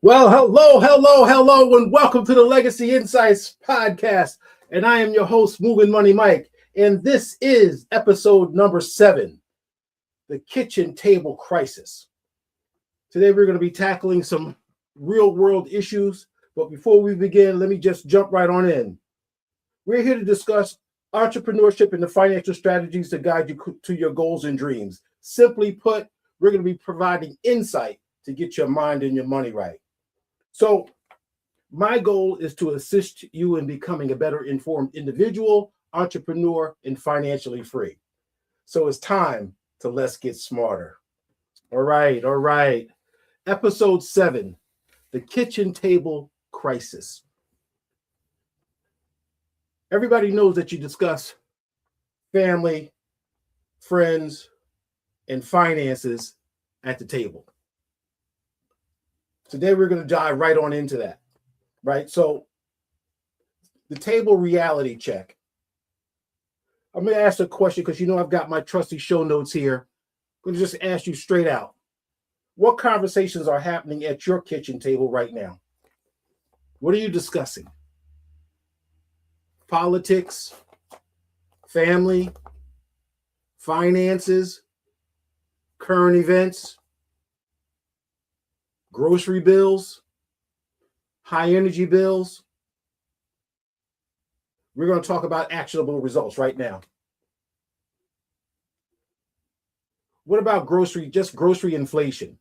Well, hello, and welcome to the Legacy Insights podcast. And I am your host, Mov'n Mike. And this is episode number 7, the kitchen table crisis. Today, we're going to be tackling some real world issues. But before we begin, let me just jump right on in. We're here to discuss entrepreneurship and the financial strategies to guide you to your goals and dreams. Simply put, we're going to be providing insight to get your mind and your money right. So my goal is to assist you in becoming a better informed individual, entrepreneur, and financially free. So it's time to let's get smarter. All right. Episode 7, the kitchen table crisis. Everybody knows that you discuss family, friends, and finances at the table. Today, we're going to dive right on into that, right? So the table reality check. I'm going to ask a question because I've got my trusty show notes here. I'm going to just ask you straight out. What conversations are happening at your kitchen table right now? What are you discussing? Politics, family, finances, current events, grocery bills, high energy bills. We're going to talk about actionable results right now. What about grocery inflation?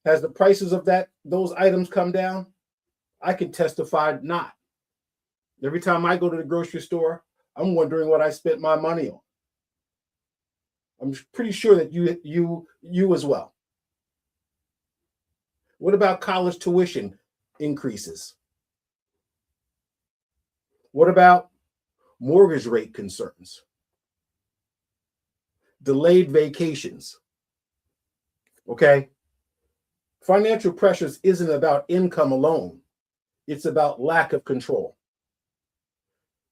Has the prices of those items come down? I can testify not. Every time I go to the grocery store, I'm wondering what I spent my money on. I'm pretty sure that you as well. What about college tuition increases? What about mortgage rate concerns? Delayed vacations. Okay? Financial pressures isn't about income alone. It's about lack of control.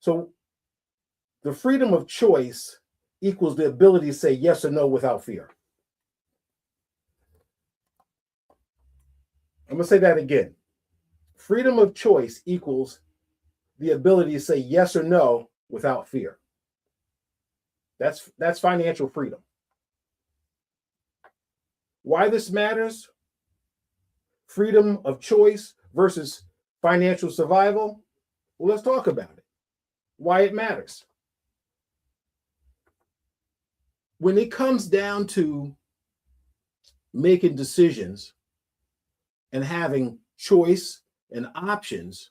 So the freedom of choice equals the ability to say yes or no without fear. I'm going to say that again. Freedom of choice equals the ability to say yes or no without fear. That's financial freedom. Why this matters? Freedom of choice versus financial survival. Well, let's talk about it. Why it matters. When it comes down to making decisions and having choice and options,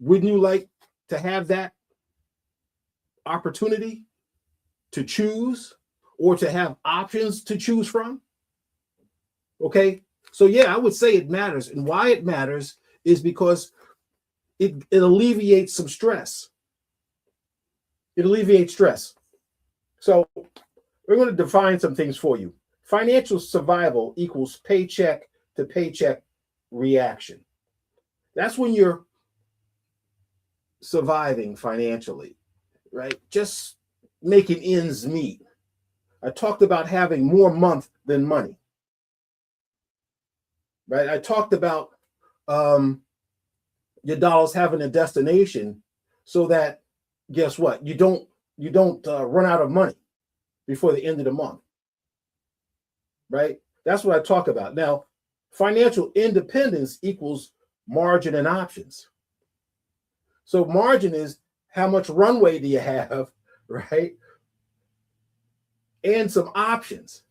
wouldn't you like to have that opportunity to choose or to have options to choose from? Okay, so yeah, I would say it matters. And why it matters is because it alleviates some stress. It alleviates stress. So we're going to define some things for you. Financial survival equals paycheck to paycheck reaction. That's when you're surviving financially, right? Just making ends meet. I talked about having more month than money, right? I talked about your dollars having a destination so that, guess what? You don't run out of money before the end of the month, right? That's what I talk about. Now, financial independence equals margin and options. So margin is how much runway do you have, right? And some options,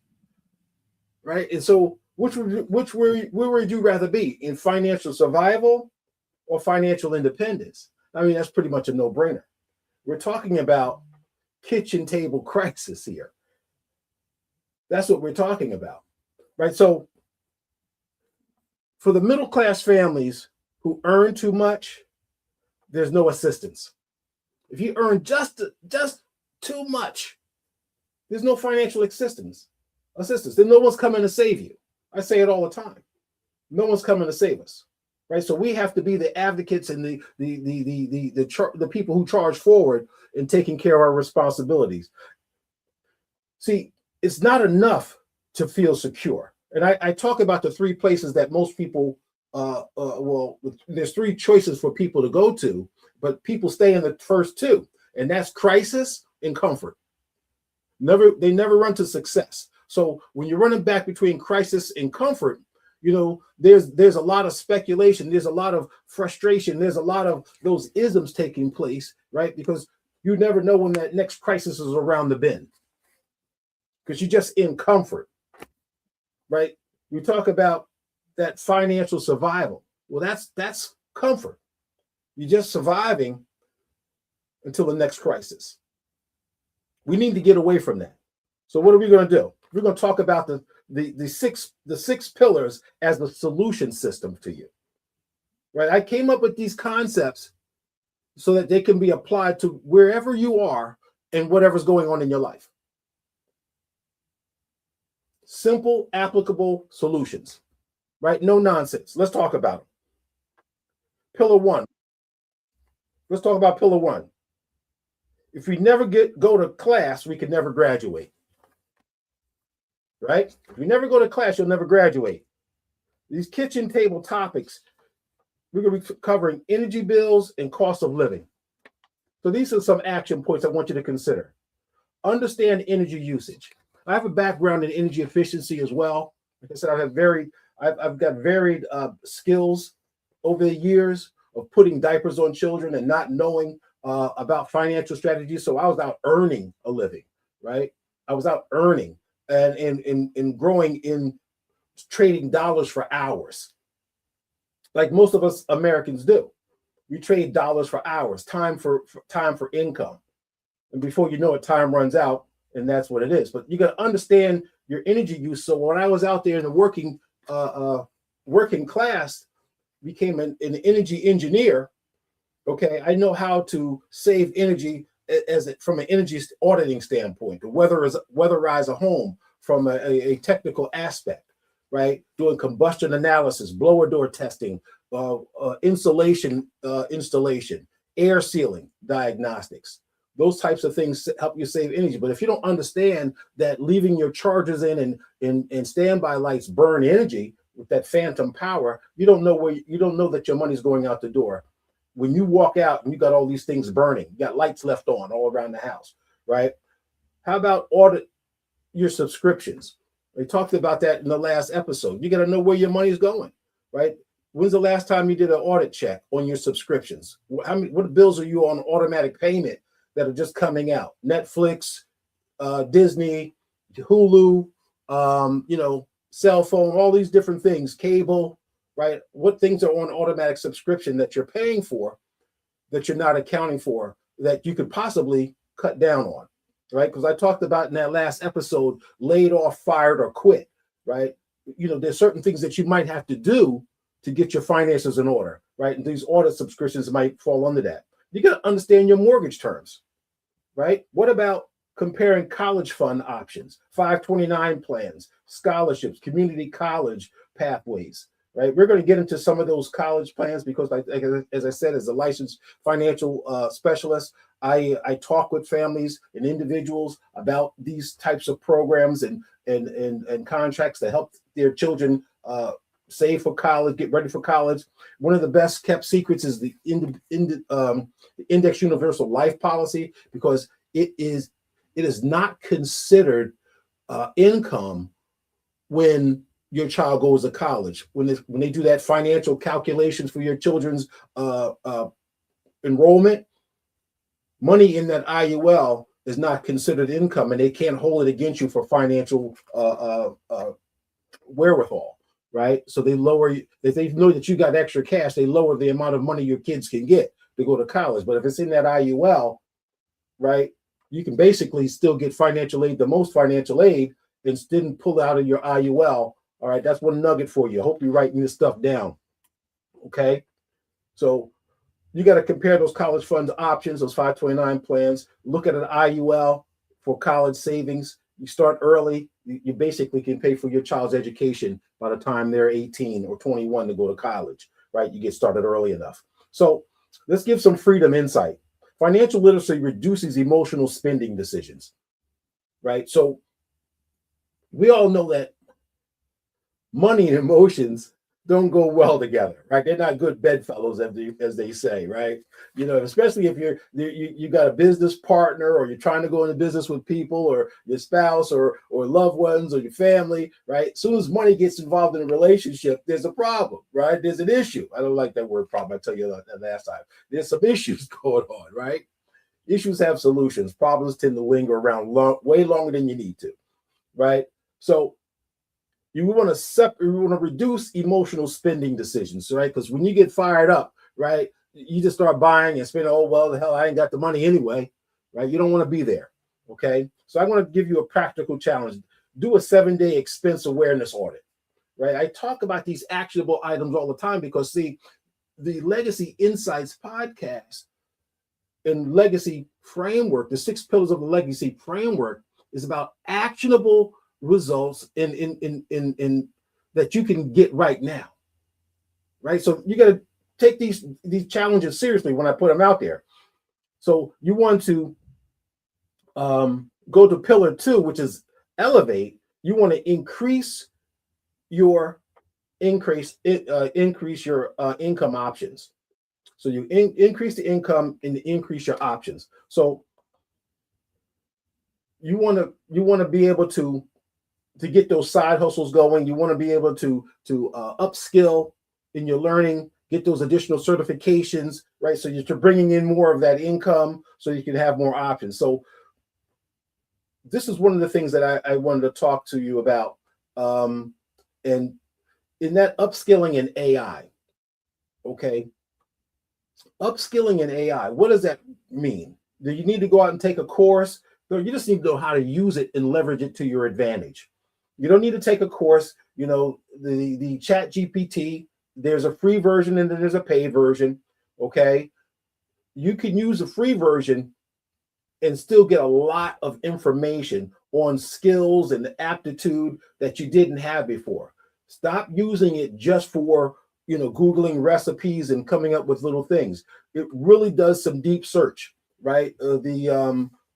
right? And so where would you rather be, in financial survival or financial independence? I mean, that's pretty much a no-brainer. We're talking about kitchen table crisis here. That's what we're talking about, right? So for the middle-class families who earn too much, there's no assistance. If you earn just too much, there's no financial assistance. Then no one's coming to save you. I say it all the time. No one's coming to save us, right? So we have to be the advocates and the people who charge forward in taking care of our responsibilities. See, it's not enough to feel secure. And I talk about the three places that most people, there's three choices for people to go to, but people stay in the first two, and that's crisis and comfort. They never run to success. So when you're running back between crisis and comfort, there's a lot of speculation, there's a lot of frustration, there's a lot of those isms taking place, right? Because you never know when that next crisis is around the bend, because you're just in comfort, right? We talk about that financial survival. Well, that's comfort. You're just surviving until the next crisis. We need to get away from that. So what are we going to do? We're going to talk about the six pillars as the solution system to you. Right? I came up with these concepts so that they can be applied to wherever you are and whatever's going on in your life. Simple, applicable solutions. Right? No nonsense. Let's talk about them. Pillar one. Let's talk about pillar one. If we never go to class, we can never graduate. Right? If you never go to class, you'll never graduate. These kitchen table topics, we're going to be covering energy bills and cost of living. So these are some action points I want you to consider. Understand energy usage. I have a background in energy efficiency as well. Like I said, I've got varied skills over the years of putting diapers on children and not knowing about financial strategies. So I was out earning a living, right? I was out earning and growing in trading dollars for hours, like most of us Americans do. We trade dollars for hours, time for income, and before you know it, time runs out, and that's what it is. But you got to understand your energy use. So when I was out there in the working class, became an energy engineer. Okay, I know how to save energy from an energy auditing standpoint, to weatherize a home from a technical aspect, right? Doing combustion analysis, blower door testing, insulation installation, air sealing diagnostics. Those types of things help you save energy. But if you don't understand that leaving your chargers in and standby lights burn energy with that phantom power, you don't know that your money's going out the door. When you walk out and you got all these things burning, you got lights left on all around the house, right? How about audit your subscriptions? We talked about that in the last episode. You got to know where your money's going, right? When's the last time you did an audit check on your subscriptions? What bills are you on automatic payment that are just coming out? Netflix, Disney, Hulu, cell phone, all these different things, cable, right? What things are on automatic subscription that you're paying for that you're not accounting for that you could possibly cut down on, right? Because I talked about in that last episode, laid off, fired, or quit, right? There's certain things that you might have to do to get your finances in order, right? And these audit subscriptions might fall under that. You got to understand your mortgage terms, right? What about comparing college fund options, 529 plans, scholarships, community college pathways, right? We're going to get into some of those college plans because, as I said, as a licensed financial specialist, I talk with families and individuals about these types of programs and contracts to help their children save for college, get ready for college. One of the best kept secrets is the Index Universal Life Policy, because it is not considered income when your child goes to college. When they do that financial calculations for your children's enrollment, money in that IUL is not considered income, and they can't hold it against you for financial wherewithal, right? So they lower, if they know that you got extra cash, they lower the amount of money your kids can get to go to college. But if it's in that IUL, right, you can basically still get financial aid, the most financial aid, and didn't pull out of your IUL. All right, that's one nugget for you. I hope you're writing this stuff down. Okay, so you got to compare those college funds options, those 529 plans. Look at an IUL for college savings. You start early. You basically can pay for your child's education by the time they're 18 or 21 to go to college, right? You get started early enough. So let's give some freedom insight. Financial literacy reduces emotional spending decisions, right? So we all know that money and emotions don't go well together, right? They're not good bedfellows, as they say, right? Especially if you got a business partner, or you're trying to go into business with people, or your spouse, or loved ones, or your family, right? As soon as money gets involved in a relationship, there's a problem, right? There's an issue. I don't like that word problem. I tell you that last time. There's some issues going on, right? Issues have solutions. Problems tend to linger around way longer than you need to, right? So you want to reduce emotional spending decisions, right? Because when you get fired up, right, you just start buying and spending. Oh well, the hell, I ain't got the money anyway, right? You don't want to be there. Okay, so I want to give you a practical challenge. Do a 7-day expense awareness audit, right? I talk about these actionable items all the time because, see, the Legacy Insights podcast and legacy framework, the 6 pillars of the legacy framework, is about actionable results in that you can get right now, right? So you got to take these challenges seriously when I put them out there. So you want to go to pillar 2, which is elevate. You want to increase your increase your income options. So you increase the income and increase your options. So you want to be able to get those side hustles going. You want to be able to upskill in your learning, get those additional certifications, right? So you're bringing in more of that income, so you can have more options. So this is one of the things that I wanted to talk to you about, and in that upskilling in AI. Okay, upskilling in AI. What does that mean? Do you need to go out and take a course? No, you just need to know how to use it and leverage it to your advantage. You don't need to take a course. The Chat GPT, there's a free version and then there's a paid version. Okay, you can use the free version and still get a lot of information on skills and aptitude that you didn't have before. Stop using it just for Googling recipes and coming up with little things. It really does some deep search, right? On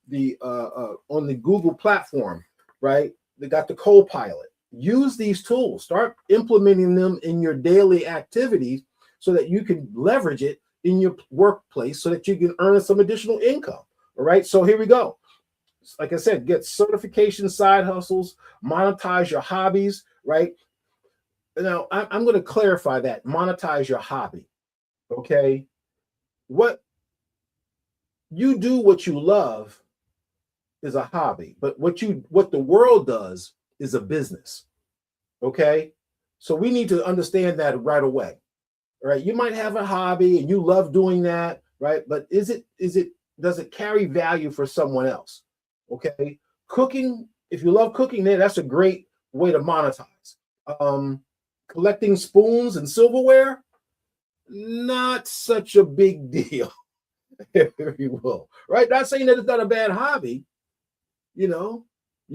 the Google platform, right? They got the Copilot. Use these tools. Start implementing them in your daily activities so that you can leverage it in your workplace so that you can earn some additional income. All right. So here we go. Like I said, get certification, side hustles, monetize your hobbies, right? Now, I'm going to clarify that. Monetize your hobby. Okay. What you do, what you love, is a hobby, but what the world does is a business. Okay. So we need to understand that right away. All right. You might have a hobby and you love doing that, right? But does it carry value for someone else? Okay. Cooking, if you love cooking, then that's a great way to monetize. Collecting spoons and silverware, not such a big deal, if you will. Right? Not saying that it's not a bad hobby. You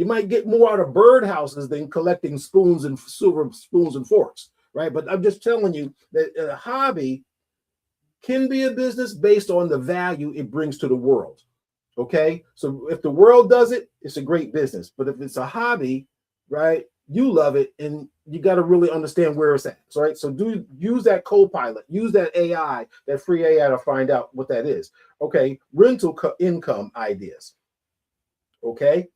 might get more out of birdhouses than collecting spoons and silver spoons and forks, right? But I'm just telling you that a hobby can be a business based on the value it brings to the world. Okay, so if the world does it, it's a great business. But if it's a hobby, right, you love it, and you got to really understand where it's at. Right, so use that Copilot, use that AI, that free AI, to find out what that is. Okay, rental income ideas. Okay,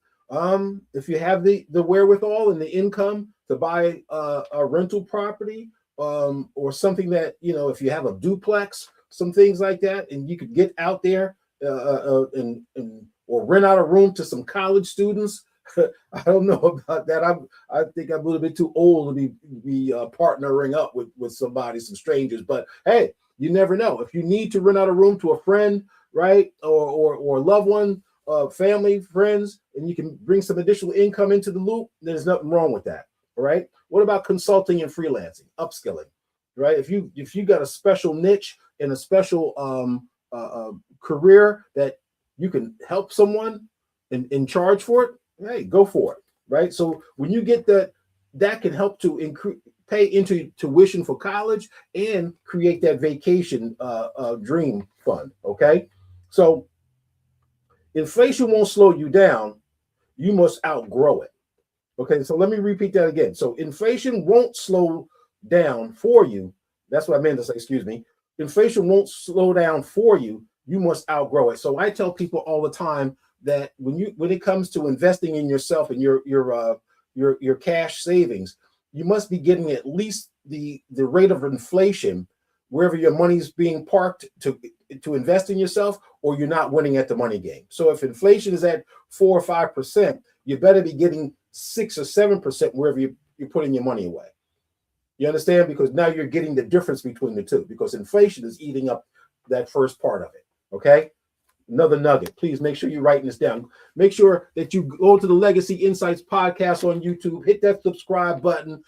if you have the wherewithal and the income to buy a rental property, or something that if you have a duplex, some things like that, and you could get out there and or rent out a room to some college students. I don't know about that. I think I'm a little bit too old to be partnering up with somebody, some strangers. But hey, you never know. If you need to rent out a room to a friend, right, or a loved one, family, friends, and you can bring some additional income into the loop, there's nothing wrong with that. All right. What about consulting and freelancing, upskilling, right? If you got a special niche and a special career that you can help someone and charge for it, hey, go for it, right? So when you get that can help to pay into tuition for college and create that vacation dream fund. Okay, so inflation won't slow you down. You must outgrow it. Okay, so let me repeat that again. So inflation won't slow down for you. That's what I meant to say, excuse me. Inflation won't slow down for you. You must outgrow it. So I tell people all the time that when it comes to investing in yourself and your cash savings, you must be getting at least the rate of inflation wherever your money's being parked to invest in yourself, or you're not winning at the money game. So if inflation is at 4 or 5%, you better be getting 6 or 7% wherever you're putting your money away. You understand? Because now you're getting the difference between the two, because inflation is eating up that first part of it. Okay. Another nugget. Please make sure you're writing this down. Make sure that you go to the Legacy Insights podcast on YouTube, hit that subscribe button,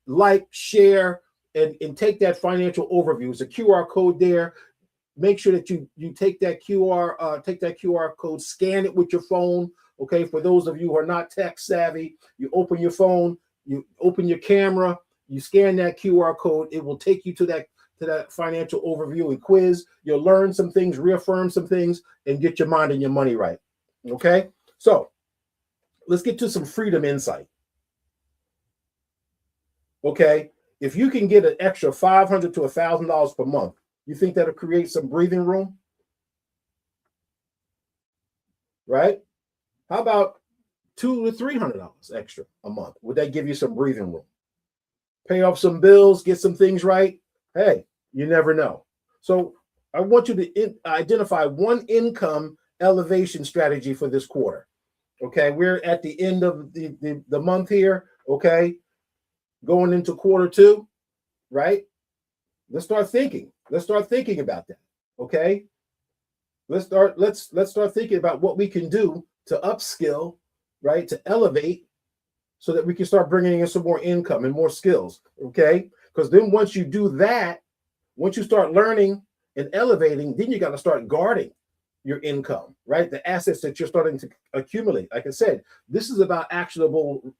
like, share, and take that financial overview. It's a QR code there. Make sure that you take that QR code, scan it with your phone. Okay, for those of you who are not tech savvy, you open your phone, you open your camera, you scan that QR code. It will take you to that financial overview and quiz. You'll learn some things, reaffirm some things, and get your mind and your money right. Okay, so let's get to some freedom insight. Okay, if you can get an extra $500 to $1,000 per month, you think that'll create some breathing room, right? How about $200 to $300 extra a month? Would that give you some breathing room? Pay off some bills, get some things right. Hey, you never know. So I want you to identify one income elevation strategy for this quarter. Okay, we're at the end of the month here. Okay, going into quarter two, right? Let's start thinking. Let's start thinking about that. Okay, let's start thinking about what we can do to upskill, right? To elevate, so that we can start bringing in some more income and more skills. Okay, because then once you do that, once you start learning and elevating, then you got to start guarding your income, right? The assets that you're starting to accumulate. Like I said, this is about actionable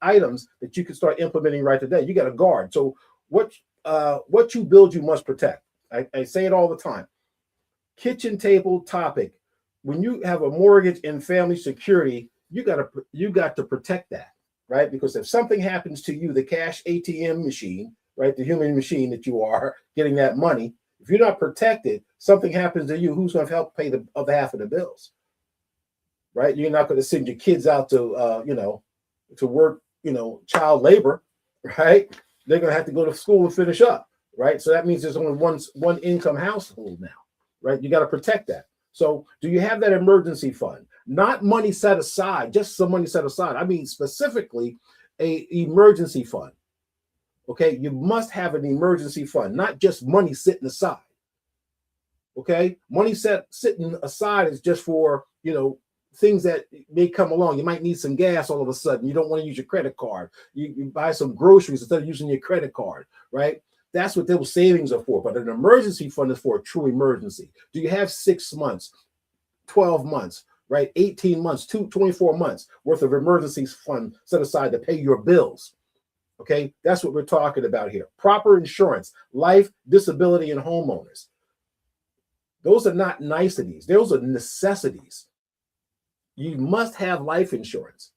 items that you can start implementing right today. You got to guard. So what you build, you must protect. I say it all the time. Kitchen table topic. When you have a mortgage and family security, you got to protect that, right? Because if something happens to you, the cash ATM machine, right, the human machine that you are getting that money, if you're not protected, something happens to you, who's going to help pay the other half of the bills, right? You're not going to send your kids out to to work, child labor, right? They're going to have to go to school and finish up, right? So that means there's only one income household now, right? You got to protect that. So do you have that emergency fund? Not money set aside, just some money set aside. I mean, specifically a emergency fund. Okay, you must have an emergency fund, not just money sitting aside. Okay, money sitting aside is just for things that may come along. You might need some gas all of a sudden. You don't want to use your credit card. You buy some groceries instead of using your credit card, right? That's what those savings are for. But an emergency fund is for a true emergency. Do you have 6 months, 12 months, right? 18 months, 24 months worth of emergency fund set aside to pay your bills? Okay, that's what we're talking about here. Proper insurance, life, disability, and homeowners. Those are not niceties. Those are necessities. You must have life insurance,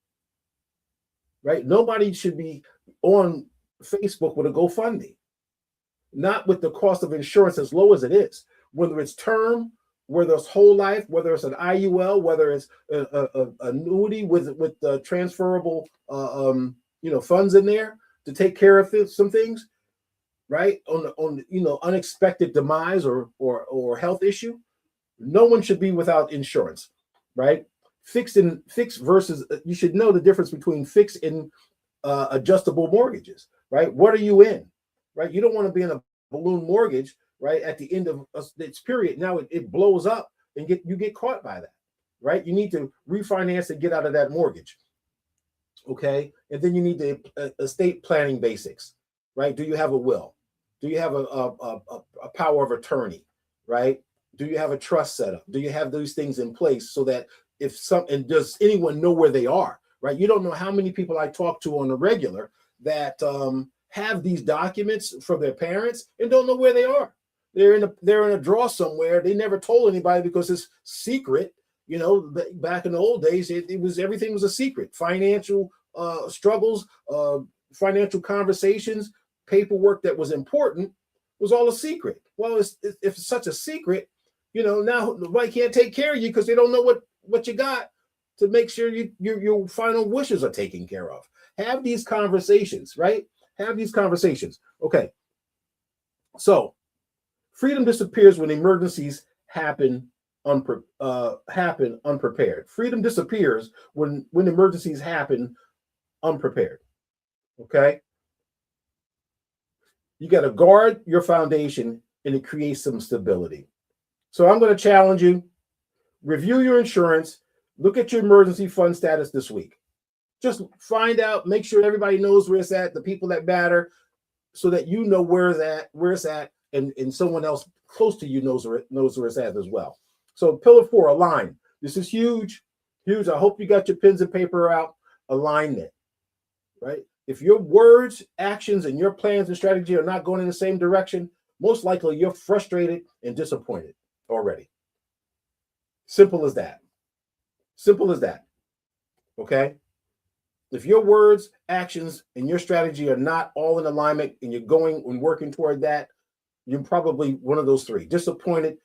right? Nobody should be on Facebook with a GoFundMe, not with the cost of insurance as low as it is. Whether it's term, whether it's whole life, whether it's an IUL, whether it's a annuity with transferable funds in there to take care of some things, right? On unexpected demise or health issue. No one should be without insurance, right? Fixed versus, you should know the difference between fixed and adjustable mortgages, right? What are you in, right? You don't want to be in a balloon mortgage, right? At the end of its period, now it blows up and you get caught by that, right? You need to refinance and get out of that mortgage. Okay, and then you need the estate planning basics, right? Do you have a will? Do you have a power of attorney, right? Do you have a trust set up? Do you have those things in place so that and does anyone know where they are, right? You don't know how many people I talk to on a regular that have these documents from their parents and don't know where they are. They're in a drawer somewhere. They never told anybody because it's secret. Back in the old days, everything was a secret. Financial struggles, financial conversations, paperwork that was important was all a secret. Well, if it's such a secret, now nobody can't take care of you because they don't know what you got to make sure your final wishes are taken care of. Have these conversations, right? Have these conversations. Okay. So freedom disappears when emergencies happen unprepared. Freedom disappears when emergencies happen unprepared. Okay. You got to guard your foundation and it creates some stability. So I'm going to challenge you. Review your insurance. Look at your emergency fund status this week. Just find out, make sure everybody knows where it's at, the people that matter, so that you know where it's at, and someone else close to you knows where it's at as well. So pillar 4, align. This is huge, huge. I hope you got your pens and paper out. Alignment, right? If your words, actions, and your plans and strategy are not going in the same direction, most likely you're frustrated and disappointed already. Simple as that. Simple as that. Okay? If your words, actions, and your strategy are not all in alignment and you're going and working toward that, you're probably one of those 3. Disappointed,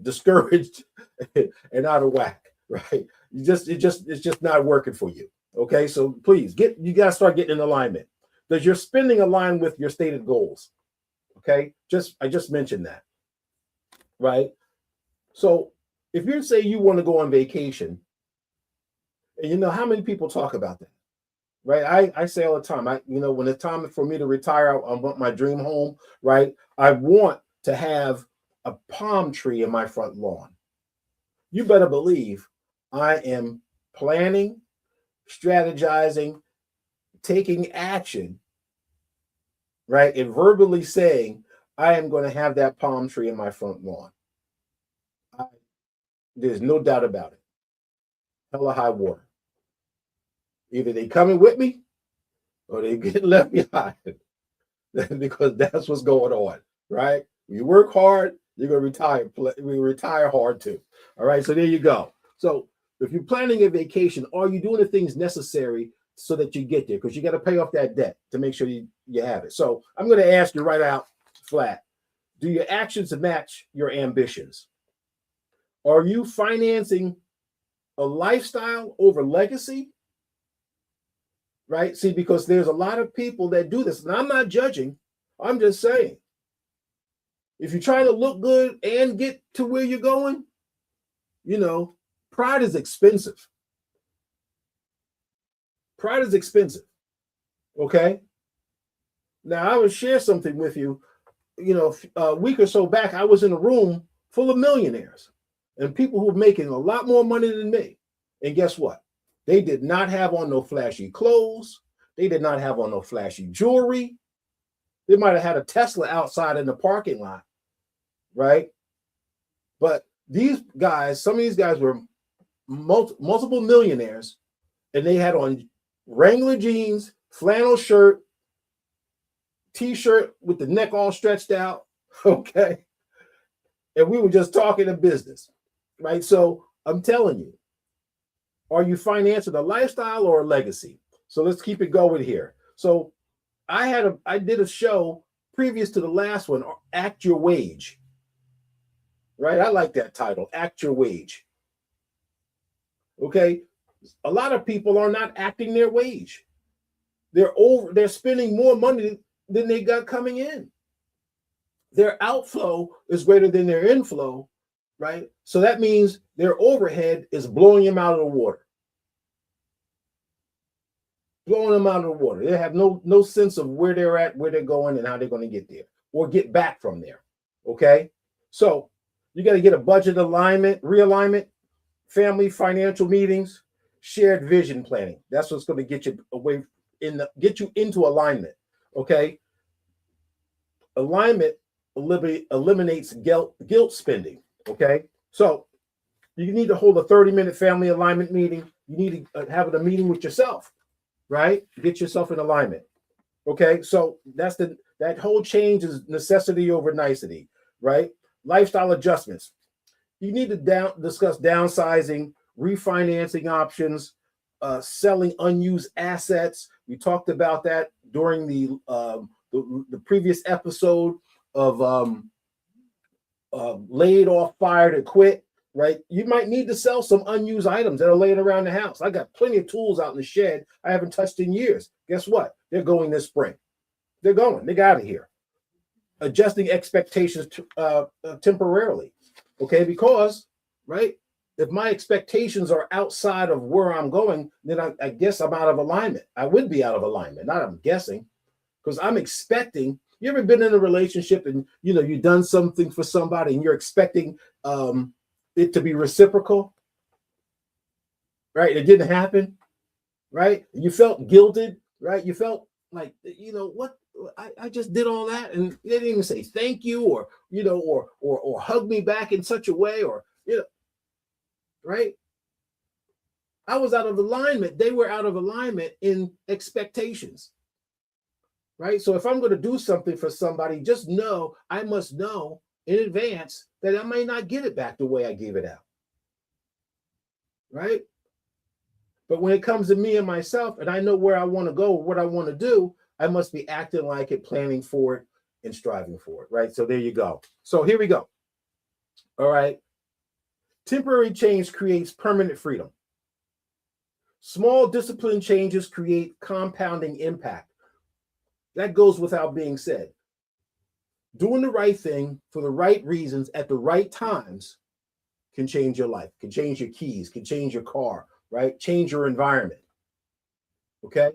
discouraged, and out of whack, right? It's just not working for you. Okay, so please you gotta start getting in alignment. Does your spending align with your stated goals? Okay, I just mentioned that, right? So if you say you want to go on vacation, and how many people talk about that, right? I say all the time, when it's time for me to retire, I want my dream home, right? I want to have a palm tree in my front lawn. You better believe I am planning, strategizing, taking action, right? And verbally saying, I am going to have that palm tree in my front lawn. There's no doubt about it. Hella high water. Either they coming with me or they get left behind because that's what's going on, right? You work hard, you're going to retire. We retire hard too. All right, so there you go. So if you're planning a vacation, are you doing the things necessary so that you get there? Because you got to pay off that debt to make sure you have it. So I'm going to ask you right out flat, do your actions match your ambitions? Are you financing a lifestyle over legacy? Right? See, because there's a lot of people that do this, and I'm not judging. I'm just saying, if you're trying to look good and get to where you're going, pride is expensive. Pride is expensive. Okay? Now, I would share something with you. A week or so back, I was in a room full of millionaires and people who were making a lot more money than me. And guess what? They did not have on no flashy clothes. They did not have on no flashy jewelry. They might have had a Tesla outside in the parking lot, right? But some of these guys were multiple millionaires, and they had on Wrangler jeans, flannel shirt, t-shirt with the neck all stretched out, okay? And we were just talking of business, right? So I'm telling you, are you financing a lifestyle or a legacy? So let's keep it going here. So I did a show previous to the last one, Act Your Wage. Right? I like that title, Act Your Wage. Okay? A lot of people are not acting their wage. They're spending more money than they got coming in. Their outflow is greater than their inflow, right? So that means their overhead is blowing them out of the water. Blowing them out of the water. They have no sense of where they're at, where they're going, and how they're going to get there or get back from there. Okay? So you got to get a budget realignment, family financial meetings, shared vision planning. That's what's going to get you get you into alignment. Okay? Alignment eliminates guilt spending. Okay? So you need to hold a 30-minute family alignment meeting. You need to have a meeting with yourself, right? Get yourself in alignment. Okay? So that whole change is necessity over nicety, right? Lifestyle adjustments. You need to discuss downsizing, refinancing options, selling unused assets. We talked about that during the previous episode of laid off, fired, and quit. Right? You might need to sell some unused items that are laying around the house. I got plenty of tools out in the shed I haven't touched in years. Guess what? They're going this spring. They're going. They got out of here. Adjusting expectations temporarily. Okay, because right, if my expectations are outside of where I'm going, then I guess I'm out of alignment. I would be out of alignment. Not I'm guessing, because I'm expecting. You ever been in a relationship and you've done something for somebody and you're expecting it to be reciprocal, right? It didn't happen, right? You felt guilted, right? You felt like, what? I just did all that and they didn't even say thank you or hug me back in such a way or right? I was out of alignment. They were out of alignment in expectations, right? So if I'm going to do something for somebody, just know I must know in advance that I may not get it back the way I gave it out, right? But when it comes to me and myself, and I know where I want to go, what I want to do, I must be acting like it, planning for it, and striving for it, right? So there you go. So here we go. All right. Temporary change creates permanent freedom. Small discipline changes create compounding impact. That goes without being said. Doing the right thing for the right reasons at the right times can change your life, can change your keys, can change your car, right? Change your environment. Okay?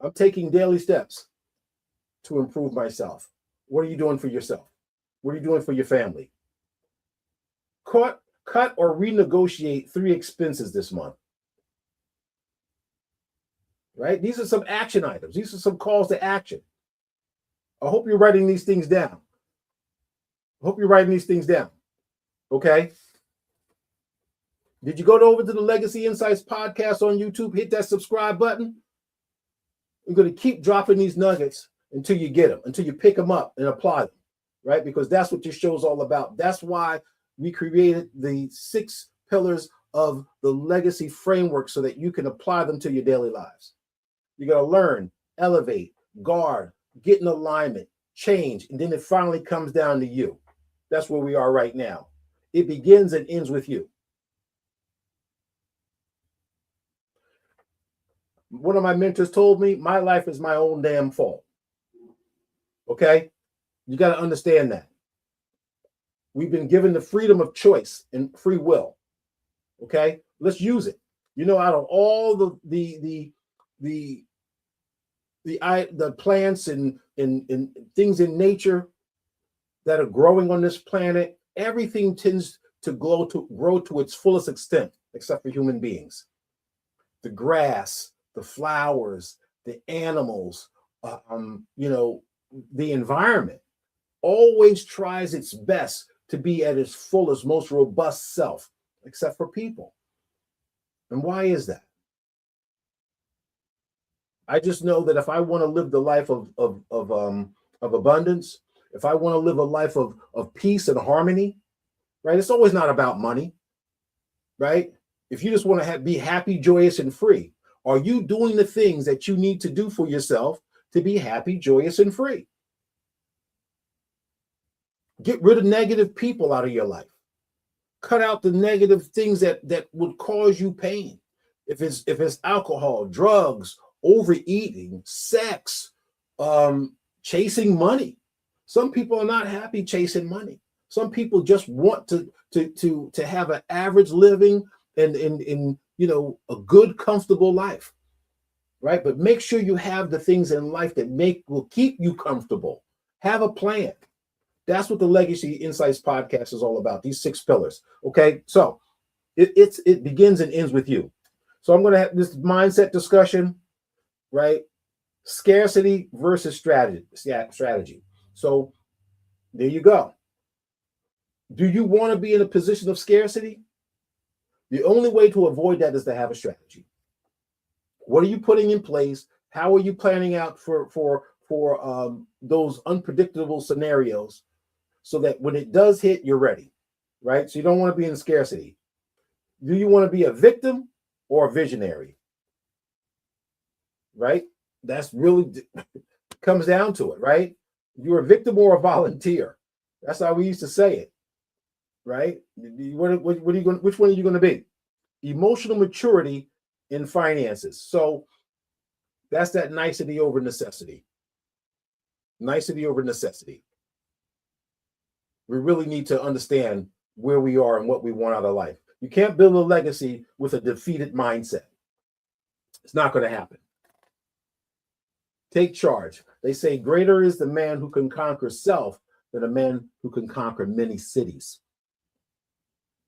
I'm taking daily steps to improve myself. What are you doing for yourself? What are you doing for your family? Cut or renegotiate 3 expenses this month. Right? These are some action items. These are some calls to action. I hope you're writing these things down. Okay? Did you go over to the Legacy Insights podcast on YouTube? Hit that subscribe button. We're going to keep dropping these nuggets until you get them, until you pick them up and apply them, right? Because that's what this show is all about. That's why we created the 6 pillars of the legacy framework so that you can apply them to your daily lives. You're going to learn, elevate, guard, get in alignment, change, and then it finally comes down to you. That's where we are right now. It begins and ends with you. One of my mentors told me, my life is my own damn fault. Okay? You got to understand that. We've been given the freedom of choice and free will. Okay? Let's use it. Out of all the plants and things in nature that are growing on this planet, everything tends to grow to its fullest extent, except for human beings. The grass, the flowers, the animals, the environment always tries its best to be at its fullest, most robust self, except for people. And why is that? I just know that if I want to live the life of abundance, if I want to live a life of peace and harmony, right? It's always not about money, right? If you just want to be happy, joyous, and free, are you doing the things that you need to do for yourself to be happy, joyous, and free? Get rid of negative people out of your life. Cut out the negative things that would cause you pain. If it's alcohol, drugs, overeating, sex, chasing money. Some people are not happy chasing money. Some people just want to have an average living and a good, comfortable life, right? But make sure you have the things in life that will keep you comfortable. Have a plan. That's what the Legacy Insights podcast is all about. These 6 pillars. Okay, so it begins and ends with you. So I'm going to have this mindset discussion, right? Scarcity versus strategy. So there you go. Do you want to be in a position of scarcity? The only way to avoid that is to have a strategy. What are you putting in place? How are you planning out for those unpredictable scenarios so that when it does hit, you're ready, right? So you don't want to be in scarcity. Do you want to be a victim or a visionary? right? That's really comes down to it, right? You're a victim or a volunteer. That's how we used to say it, right? What are you going? Which one are you going to be? Emotional maturity in finances. So that's that nicety over necessity. Nicety over necessity. We really need to understand where we are and what we want out of life. You can't build a legacy with a defeated mindset. It's not going to happen. Take charge. They say greater is the man who can conquer self than a man who can conquer many cities.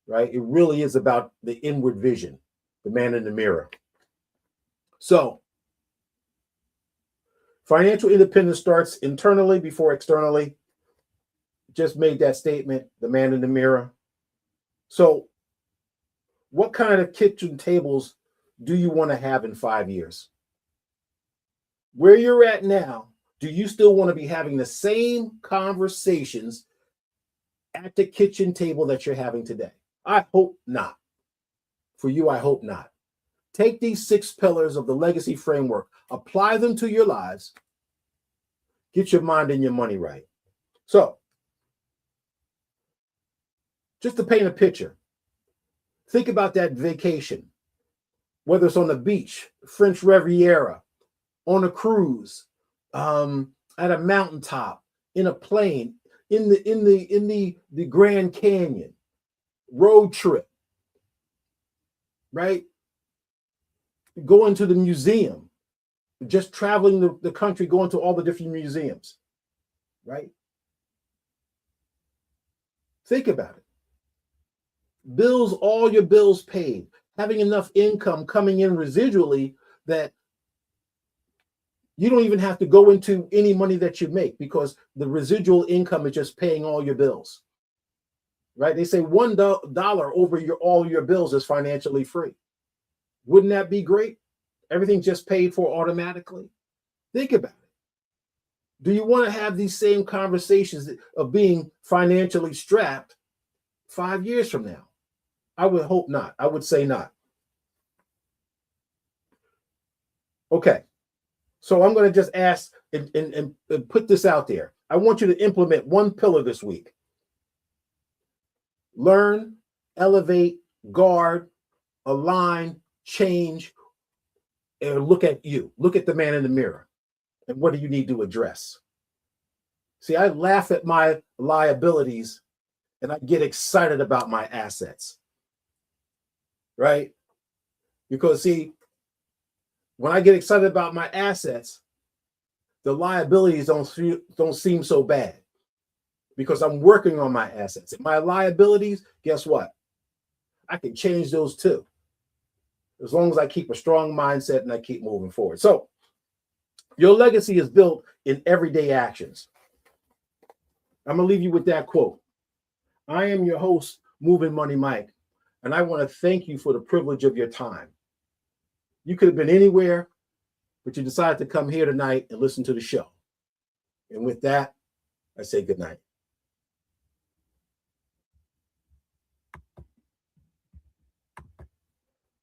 Right? It really is about the inward vision, the man in the mirror. So, financial independence starts internally before externally. Just made that statement, the man in the mirror. So, what kind of kitchen tables do you want to have in 5 years? Where you're at now, do you still want to be having the same conversations at the kitchen table that you're having today? I hope not. For you, I hope not. Take these 6 pillars of the legacy framework, apply them to your lives, get your mind and your money right. So, just to paint a picture, think about that vacation, whether it's on the beach, French Riviera, on a cruise, at a mountaintop, in a plane, in the Grand Canyon, road trip, right? Going to the museum, just traveling the country, going to all the different museums, right? Think about it. Bills, all your bills paid, having enough income coming in residually that you don't even have to go into any money that you make because the residual income is just paying all your bills, right? They say $1 over all your bills is financially free. Wouldn't that be great? Everything just paid for automatically. Think about it. Do you want to have these same conversations of being financially strapped 5 years from now? I would hope not. I would say not. Okay. So I'm going to just ask and put this out there. I want you to implement one pillar this week. Learn, elevate, guard, align, change, and look at you. Look at the man in the mirror. And what do you need to address? See, I laugh at my liabilities and I get excited about my assets. Right? Because see, when I get excited about my assets, the liabilities don't seem so bad because I'm working on my assets. And my liabilities, guess what? I can change those too, as long as I keep a strong mindset and I keep moving forward. So your legacy is built in everyday actions. I'm going to leave you with that quote. I am your host, Mov'n Mike, and I want to thank you for the privilege of your time. You could have been anywhere, but you decided to come here tonight and listen to the show. And with that, I say good night.